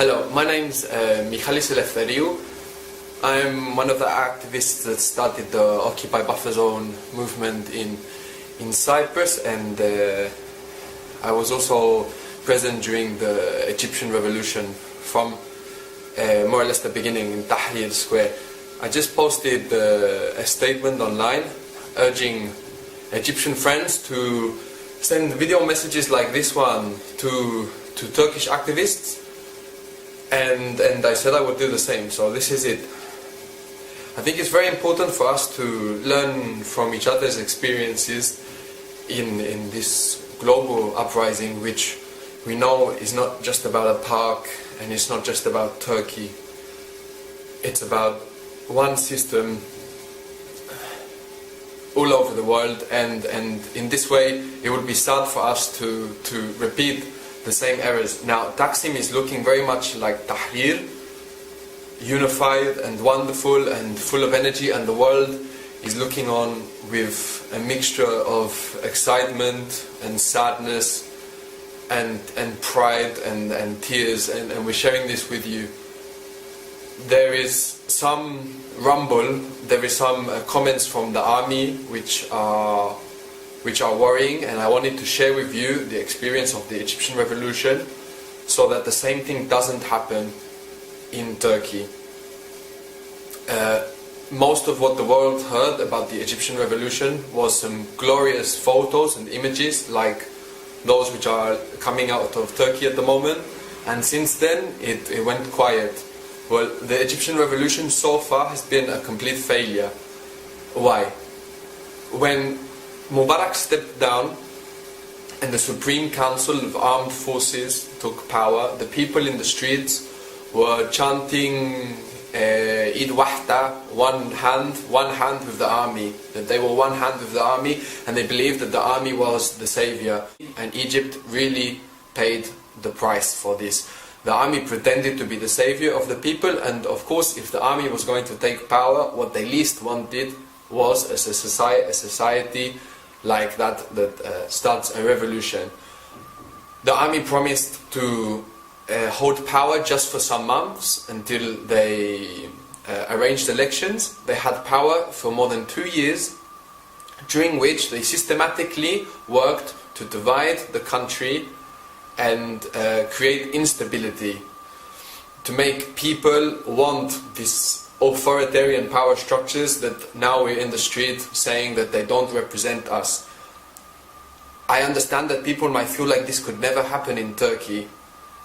Hello, my name's Michalis Eleftheriou. I'm one of the activists that started the Occupy Buffer Zone movement in Cyprus, and I was also present during the Egyptian revolution from more or less the beginning in Tahrir Square. I just posted a statement online urging Egyptian friends to send video messages like this one to Turkish activists, and I said I would do the same, so this is it. I think it's very important for us to learn from each other's experiences in this global uprising, which we know is not just about a park and it's not just about Turkey. It's about one system all over the world, and in this way it would be sad for us to repeat the same errors. Now, Taksim is looking very much like Tahrir, unified and wonderful and full of energy, and the world is looking on with a mixture of excitement and sadness and pride and tears, and we're sharing this with you. There is some rumble, there is some comments from the army which are worrying, and I wanted to share with you the experience of the Egyptian revolution so that the same thing doesn't happen in Turkey. Most of what the world heard about the Egyptian revolution was some glorious photos and images like those which are coming out of Turkey at the moment, and since then it went quiet. Well, the Egyptian revolution so far has been a complete failure. Why? When Mubarak stepped down and the Supreme Council of Armed Forces took power, the people in the streets were chanting Eid Wahda, one hand with the army, that they were one hand with the army, and they believed that the army was the savior, and Egypt really paid the price for this. The army pretended to be the savior of the people, and of course if the army was going to take power, what they least wanted was a society like that starts a revolution. The army promised to hold power just for some months until they arranged elections. They had power for more than 2 years, during which they systematically worked to divide the country and create instability, to make people want these authoritarian power structures that now we're in the street saying that they don't represent us. I understand that people might feel like this could never happen in Turkey.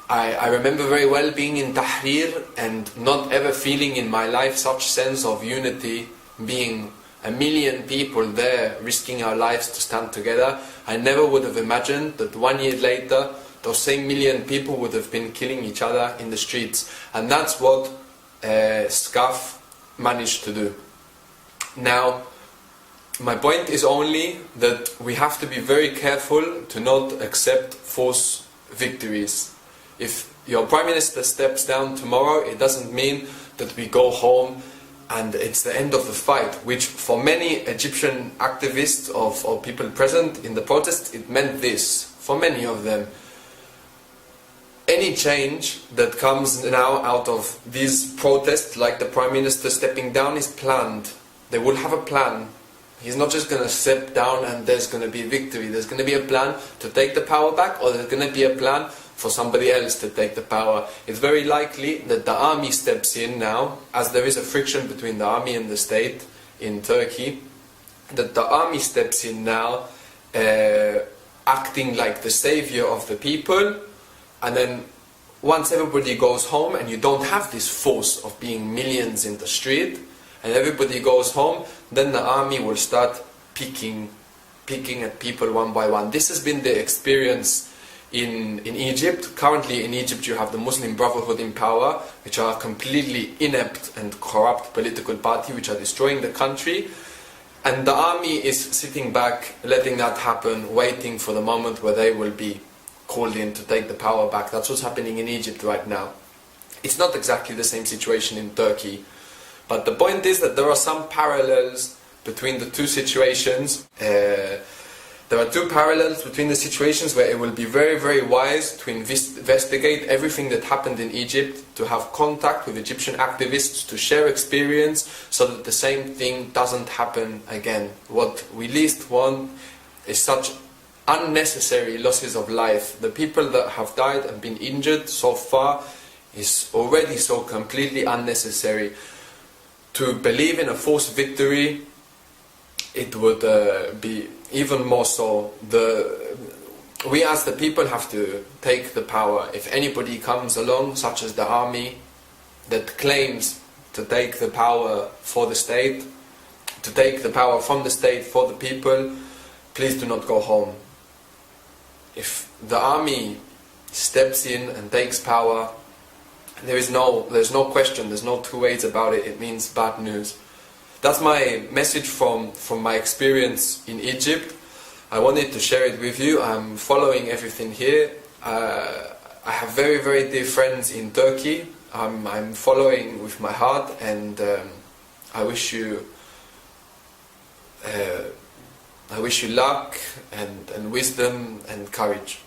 I remember very well being in Tahrir and not ever feeling in my life such sense of unity, being 1 million people there risking our lives to stand together. I never would have imagined that 1 year later those same million people would have been killing each other in the streets, and that's what SCAF managed to do. Now, my point is only that we have to be very careful to not accept false victories. If your Prime Minister steps down tomorrow, it doesn't mean that we go home and it's the end of the fight, which for many Egyptian activists or people present in the protests, it meant this, for many of them. Any change that comes now out of these protests, like the Prime Minister stepping down, is planned. They will have a plan. He's not just going to step down and there's going to be a victory. There's going to be a plan to take the power back, or there's going to be a plan for somebody else to take the power. It's very likely that the army steps in now, as there is a friction between the army and the state in Turkey, that the army steps in now, acting like the savior of the people. And then once everybody goes home and you don't have this force of being millions in the street, and everybody goes home, then the army will start picking at people one by one. This has been the experience in Egypt. Currently in Egypt you have the Muslim Brotherhood in power, which are a completely inept and corrupt political party which are destroying the country. And the army is sitting back, letting that happen, waiting for the moment where they will be called in to take the power back. That's what's happening in Egypt right now. It's not exactly the same situation in Turkey, but the point is that there are some parallels between the two situations. There are two parallels between the situations where it will be very, very wise to investigate everything that happened in Egypt, to have contact with Egyptian activists, to share experience, so that the same thing doesn't happen again. What we least want is such unnecessary losses of life. The people that have died and been injured so far is already so completely unnecessary. To believe in a forced victory, it would be even more so. We as the people have to take the power. If anybody comes along, such as the army, that claims to take the power for the state, to take the power from the state for the people, please do not go home. If the army steps in and takes power, there's no question, there's no two ways about it. It means bad news. That's my message from my experience in Egypt. I wanted to share it with you. I'm following everything here. I have very, very dear friends in Turkey. I'm following with my heart, and I wish you luck and wisdom and courage.